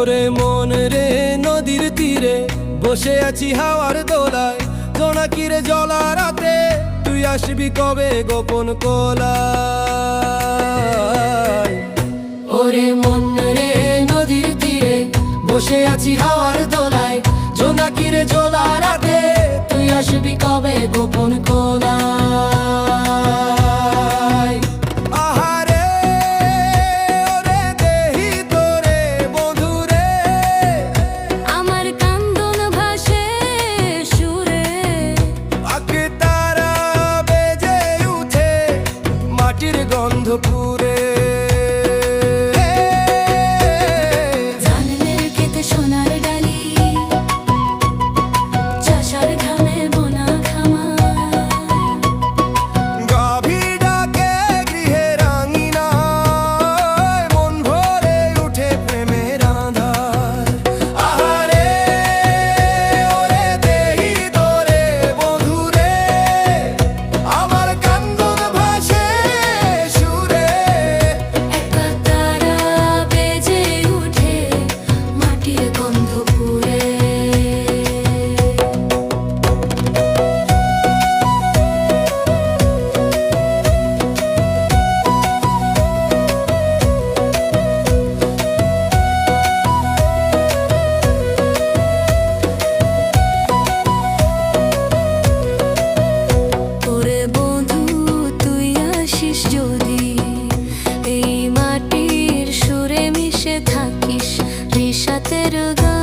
ওরে মন রে নদীর তীরে বসে আছি হাওয়ার দোলায়, জোনাকিরে জলা রাতে তুই আসবি কবে গোপন কোলায়। ওরে মন রে নদীর তীরে বসে আছি হাওয়ার দোলায়, জোনাকিরে জলা রাতে তুই আসবি কবে গোপন কোলায়। আহারে ওরে দেহি তোরে বন্ধুরে, আমার কান্দন ভাসে সুরে, আকে তারা বেজে উঠে মাটির গন্ধ পুরে। ধানের খেতে সোনার ডালি, চাষার ঘামে বোনা খামার, গাভী ডাকে গৃহের আঙিনায়, মন ভরে উঠে প্রেমের আঁধার। আহারে ওরে দেহি তোরে বন্ধুরে, আমার কান্দন ভাসে সুরে। একা তারা বেজে উঠে মাটির গন্ধ পুরে। ওরে বন্ধু তুই আসিস যদি, এই মাটির সুরে মিশে থাকিস রিসাতের গান।